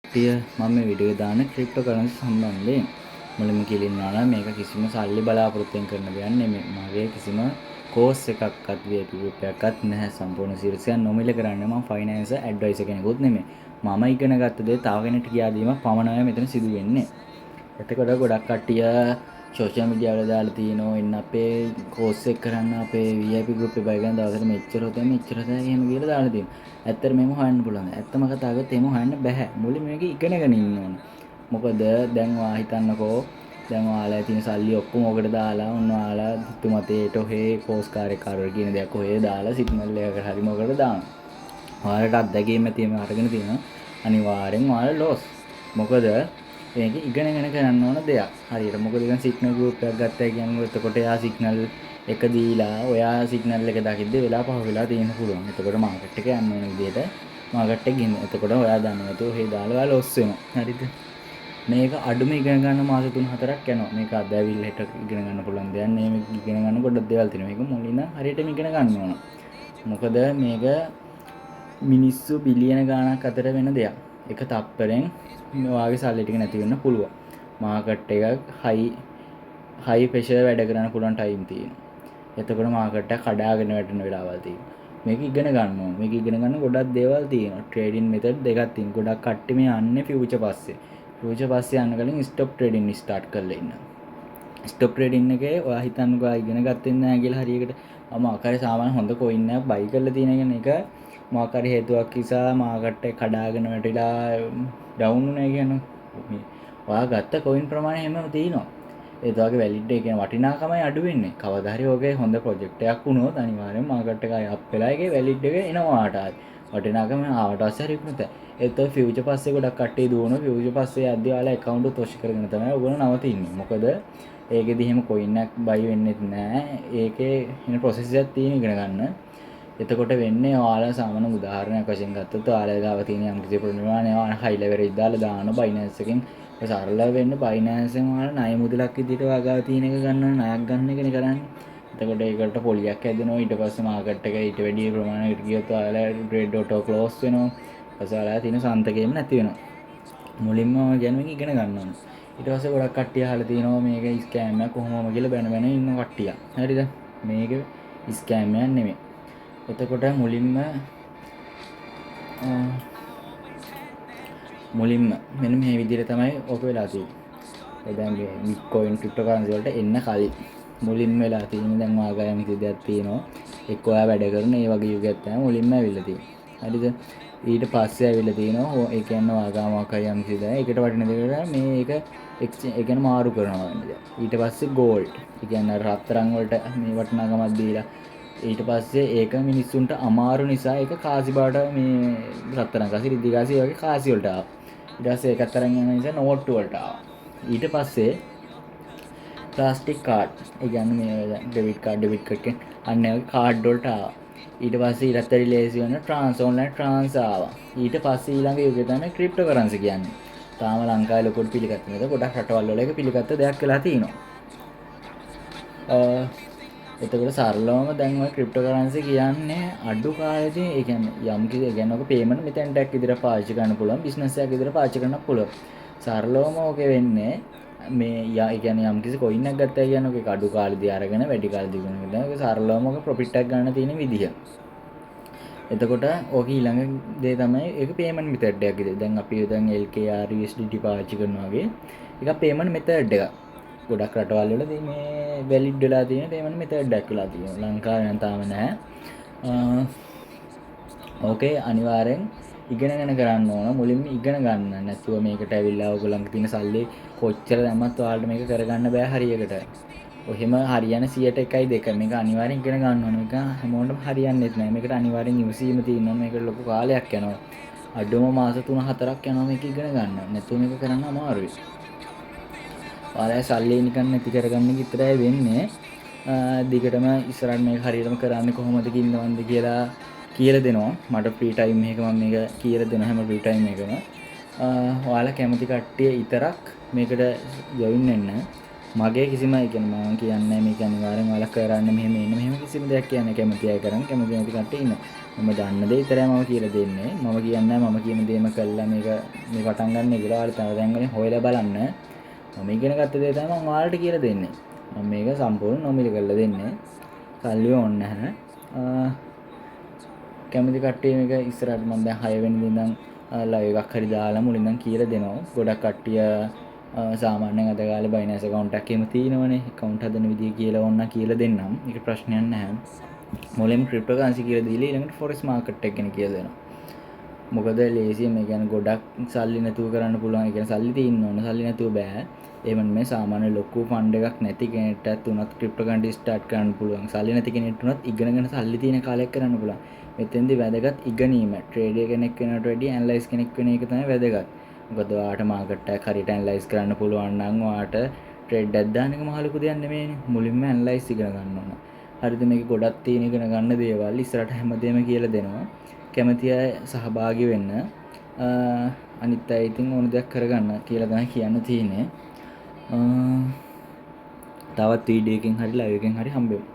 කට්ටිය මම මේ වීඩියෝ දාන ක්‍රිප්ටෝ කරන්සි සම්බන්ධයෙන් මුලින්ම කියලින්නවා නම් මේක කිසිම සල්ලි බලාපොරොත්තුෙන් කරන දෙයක් නෙමෙයි. මගේ කිසිම කෝස් එකක්වත් VIP group එකක්වත් නැහැ. සම්පූර්ණ සිරසියන් නොමිලේ කරන්නේ මම ෆයිනෑන්ස් ඇඩ්වයිසර් කෙනෙකුත් නෙමෙයි. මම ඉගෙන ගත්ත දේ තව කෙනෙක්ට කියා දීමක් පමණයි මෙතන සිදු වෙන්නේ. එතකොට ගොඩක් කට්ටිය සෝෂල් මීඩියා වල දාලා තියෙනවා එන්න අපේ කෝස් එක කරන්න අපේ VIP group එක බයි ගන්න දවසට මෙච්චර හොතයි මෙච්චර හොතයි එහෙම කියලා දාලා තියෙනවා. ඇත්තට මේව හොයන්න පුළුවන්. ඇත්තම කතා කරද්දී එහෙම හොයන්න බෑ. මුලින්ම මේක ඉගෙනගෙන ඉන්න ඕන. මොකද දැන් ඔයා හිතන්නකෝ දැන් ඔයාලා තියෙන සල්ලි ඔක්කොම ඔකට දාලා ඔන්න ඔයාලා හිතුමතේට ඔහේ කෝස් කාර්යයක් කරවල කියන දෙයක් ඔහේ දාලා සිග්නල් එකකට හරි මොකට දානවා. ඔයාලට අත්දැකීම තියෙන අරගෙන තියෙනවා. අනිවාර්යෙන් ඔයාලා ලොස්. මොකද මේක ඉගෙනගෙන කරන්න ඕන දෙයක්. හරියට මොකද දැන් සිග්නල් ගෲප් එකක් ගත්තා කියන්නේ එතකොට එයා සිග්නල් එක දීලා ඔයා සිග්නල් එක දකිද්දි වෙලා පහ වෙලා තියෙන්න පුළුවන්. එතකොට මාකට් එක යන්න වෙන විදිහට මාකට් එක ගෙන්න. එතකොට ඔයා දන්නේ නැතුව ඔහේ දාලා ඔයා ලොස් වෙනවා. හරිද? මේක අඩුම ඉගෙන ගන්න මාස 3-4ක් යනවා. මේක අද ඇවිල්ලා හෙට ඉගෙන ගන්න පුළුවන් දෙයක් නෙමෙයි. මේක ඉගෙන ගන්න ගොඩක් දේවල් තියෙනවා. මේක මුලින්ම හරියටම ඉගෙන ගන්න ඕන. මොකද මේක මිනිස්සු බිලියන ගාණක් අතර වෙන දෙයක්. එක තප්පරෙන් ඔයාගේ සල්ලි ටික නැති වෙන්න පුළුවන්. මාකට් එකක් හයි ප්‍රෙෂර් වැඩ කරන්න පුළුවන් ටයිම් තියෙනවා. එතකොට මාකට් එක කඩාගෙන වැටෙන වෙලාවල් තියෙනවා. මේක ඉගෙන ගන්න ඕන. මේක ඉගෙන ගන්න ගොඩක් දේවල් තියෙනවා. ට්‍රේඩින් මෙතඩ් දෙකක් තියෙනවා. ගොඩක් කට්ටිය මේ යන්නේ ෆියුචර් පස්සේ. ෆියුචර් පස්සේ යන්න කලින් ස්ටොප් ට්‍රේඩින් ස්ටාර්ට් කරලා ඉන්න. ස්ටොප් ට්‍රේඩින් එකේ ඔයා හිතන්නකෝ ආ ඉගෙන ගත්තේ නැහැ කියලා හරියකට ආකාරي සාමාන්‍ය හොඳ කොයින් එකක් බයි කරලා තියෙන එක මොකක්hari හේතුවක් නිසා මාකට් එක කඩාගෙන වැටිලා ඩවුන් වුණා කියන්නේ. ඔයා ගත්ත කොයින් ප්‍රමාණය හැමම තියෙනවා. ඒ වගේ වැලිඩ් එක කියන වටිනාකමයි අඩු වෙන්නේ. කවදා හරි ඔගේ හොඳ ප්‍රොජෙක්ට් එකක් වුණොත් අනිවාර්යෙන් මාකට් එක අය අප් වෙලා ඒකේ වැලිඩ් එක එනවා ආට. වටිනාකම ආවට පස්සේ හරි ඉක්මනට. ඒත් ඔය ෆියුචර් පස්සේ ගොඩක් කට්ටිය දුවනවා. ෆියුචර් පස්සේ යද්දී ඔයාලා account තොෂ් කරගෙන තමයි ඔයගොල්ලෝ නවතින්නේ. මොකද ඒකෙදි එහෙම කොයින් එකක් බයි වෙන්නෙත් නැහැ. ඒකේ ඉන ප්‍රොසෙස් එකක් තියෙන ඉගෙන ගන්න. එතකොට වෙන්නේ ඔයාලා සාමාන්‍ය උදාහරණයක් වශයෙන් ගත්තොත් ඔයාලා ගාව තියෙන යම් කිසි ප්‍රමාණයක් ඔයාලා හයි ලෙවරේජ් දාලා දානවා Binance එකෙන්. ඒක සරල වෙන්න Binance එකෙන් ඔයාලා ණය මුදලක් විදිහට ඔයා ගාව තියෙන එක ගන්න ණයක් ගන්න එකනේ කරන්නේ. එතකොට ඒකට පොලියක් හැදෙනවා. ඊට පස්සේ මාකට් එක ඊට වැඩි ප්‍රමාණයකට ගියොත් ඔයාලා ට්‍රේඩ් ඔටෝ ක්ලෝස් වෙනවා. ඊපස්සේ ඔයාලා තියෙන සන්තකෙම නැති වෙනවා. මුලින්ම ගැන මේක ඉගෙන ගන්න ඕනේ. ඊට පස්සේ ගොඩක් කට්ටිය අහලා තියෙනවා මේක ස්කෑම් එකක් කොහොමම කියලා බැන බැන ඉන්න කට්ටිය. හරිද? මේක ස්කෑම් එකක් නෙමෙයි. එතකොට මුලින්ම මෙන්න මේ විදිහට තමයි ඔක වෙලා තියෙන්නේ. දැන් මේ බිට්කොයින් ක්‍රිප්ටෝ කරන්සි වලට එන්න කලින් මුලින්ම වෙලා තියෙන්නේ දැන් ඔයාලා යම් කිසි දෙයක් තියෙනවා. එක්ක ඔයා වැඩ කරන ඒ වගේ යුගයක් තමයි මුලින්ම ඇවිල්ලා තියෙන්නේ. හරිද? ඊට පස්සේ ඇවිල්ලා තියෙනවා ඒ කියන්නේ ඔයාලා මොකක් හරි යම් කිසි දෙයක් එකට වටින දෙයකට මේක ඒ කියන්නේ මාරු කරනවා වෙන දෙයක්. ඊට පස්සේ ගෝල්ඩ්. ඒ කියන්නේ රත්තරන් වලට මේ වටිනාකමක් දීලා ඊට පස්සේ ඒක මිනිස්සුන්ට අමාරු නිසා ඒක කාසි බාට මේ රත්තරන් කාසි රිදි කාසි වගේ කාසි වලට ආවා. ඊට පස්සේ ඒකත් අරන් යන නිසා නෝට්ටු වලට ආවා. ඊට පස්සේ ප්ලාස්ටික් කාඩ් ඒ කියන්නේ මේ ඩෙබිට් කාඩ් අන්න ඒ කාඩ් වලට ආවා. ඊට පස්සේ ඊටත් වැඩි ලේසි වෙන ඔන්ලයින් ට්‍රාන්ස් ආවා. ඊට පස්සේ ඊළඟ යුගය තමයි ක්‍රිප්ටෝ කරන්සි කියන්නේ. තාම ලංකාවේ ලොකුට පිළිගත්තේ නැහැ. ගොඩක් රටවල් වල ඒක පිළිගත්ත දෙයක් වෙලා තියෙනවා. එතකොට සරලවම දැන් ඔය ක්‍රිප්ටෝ කරන්සි කියන්නේ අඩු කාලෙදී ඒ කියන්නේ යම් කිසි ඒ කියන්නේ ඔක පේමන්ට් මෙතෙන්ට එකක් විදිහට පාවිච්චි කරන්න පුළුවන් බිස්නස් එකක් විදිහට පාවිච්චි කරන්න පුළුවන්. සරලවම ඔකේ වෙන්නේ මේ ඒ කියන්නේ යම් කිසි කොයින් එකක් ගත්තා කියන්නේ ඔක අඩු කාලෙදී අරගෙන වැඩි කාලෙදී ගන්න. දැන් ඔක සරලවම ඔක ප්‍රොෆිට් එකක් ගන්න තියෙන විදිහ. එතකොට ඔක ඊළඟ දේ තමයි ඒක පේමන්ට් මෙතඩ් එකක් විදිහට. දැන් අපි දැන් LKR USDT පාවිච්චි කරනවා වගේ ඒක පේමන්ට් මෙතඩ් එකක්. ගොඩක් රටවල් වලදී මේ වැලිඩ් වෙලා තියෙන පේමන්ට් මෙතඩ් එකක් වෙලා තියෙනවා. ලංකාවේ නම් තාම නැහැ. ඕකේ අනිවාර්යෙන් ඉගෙනගෙන කරන්න ඕන. මුලින්ම ඉගෙන ගන්න. නැතුව මේකට ඇවිල්ලා ඔයගොල්ලන්ගේ තියෙන සල්ලි කොච්චර දැම්මත් ඔයාලට මේක කරගන්න බෑ හරියකට. ඔහෙම හරියන 100%යි 2. මේක අනිවාර්යෙන් ඉගෙන ගන්න ඕන. මේක හැමෝටම හරියන්නේ නැහැ. මේකට අනිවාර්යෙන් ඉවසීම තියෙනවා. මේකට ලොකු කාලයක් යනවා. අඩුම මාස 3-4ක් යනවා මේක ඉගෙන ගන්න. නැතුව මේක කරන්න අමාරුයි. ඔයාලා සල්ලි නිකන් නැති කරගන්න විතරයි වෙන්නේ. දිගටම ඉස්සරහට මේක හරියටම කරන්නේ කොහොමද කින්නවන්ද කියලා දෙනවා. මට ෆ්‍රී ටයිම් එකක මම මේක කියලා දෙනවා හැම ෆ්‍රී ටයිම් එකකම. ඔයාලා කැමති කට්ටිය විතරක් මේකට ජොයින් වෙන්න. මගේ කිසිම ඒ කියන්නේ මම කියන්නේ මේක අනිවාර්යෙන් ඔයාලා කරන්න මෙහෙම කිසිම දෙයක් කියන්නේ කැමති අය කරන් කැමති නැති කට්ටිය ඉන්නවා. මම දන්න දේ විතරයි මම කියලා දෙන්නේ. මම කියන්නේ මම කියන දේම කළා මේක මේ පටන් ගන්න කියලා ඔයාලා තව දැන් හොයලා බලන්න. මම ඉගෙන ගත්ත දේ තමයි මම ඔයාලට කියලා දෙන්නේ. මම මේක සම්පූර්ණ නොමිලේ කරලා දෙන්නේ. සල්ලි ඕනේ නැහැ. කැමති කට්ටිය මේක ඉස්සරහට මම දැන් 6 වෙනි දින ඉඳන් ලයිව් එකක් හරි දාලා මුලින් ඉඳන් කියලා දෙනවා. ගොඩක් කට්ටිය සාමාන්‍යයෙන් අද කාලේ බයිනෑස් account එකක් එහෙම තියෙනවනේ. account හදන විදිය කියලා ඕන කියලා දෙන්නම්. ඒක ප්‍රශ්නයක් නැහැ. මුලින්ම cryptocurrency කියලා දීලා ඊළඟට forex market එක ගැන කියලා දෙනවා. මොකද ලේසියෙන් මේ කියන්නේ ගොඩක් සල්ලි නැතුව කරන්න පුළුවන්. ඒ කියන්නේ සල්ලි තියෙන්න ඕන. සල්ලි නැතුව බෑ. එහෙම නෙමෙයි සාමාන්‍ය ලොකු ෆන්ඩ් එකක් නැති කෙනෙක්ටත් උනත් cryptocurrency start කරන්න පුළුවන්. සල්ලි නැති කෙනෙක්ට උනත් ඉගෙනගෙන සල්ලි තියෙන කාලයක් කරන්න පුළුවන්. මෙතෙන්දී වැදගත් ඉගෙනීම. ට්‍රේඩර් කෙනෙක් වෙනවට වැඩිය ඇනලයිස් කෙනෙක් වෙන එක තමයි වැදගත්. මොකද ඔයාට මාකට් එක හරියට ඇනලයිස් කරන්න පුළුවන් නම් ඔයාට ට්‍රේඩ් එකක් දාන එක මහ ලොකු දෙයක් නෙමෙයිනේ. මුලින්ම ඇනලයිස් ඉගෙන ගන්න ඕන. හරිද මේක ගොඩක් තියෙන ඉගෙන ගන්න දේවල් ඉස්සරහට හැමදේම කියලා දෙනවා. කැමති අය සහභාගී වෙන්න. අනිත් අය ඉතින් ඕන දෙයක් කරගන්න කියලා තමයි කියන්න තියෙන්නේ. තවත් වීඩියෝ එකකින් හරි ලයිව් එකකින් හරි හම්බෙමු.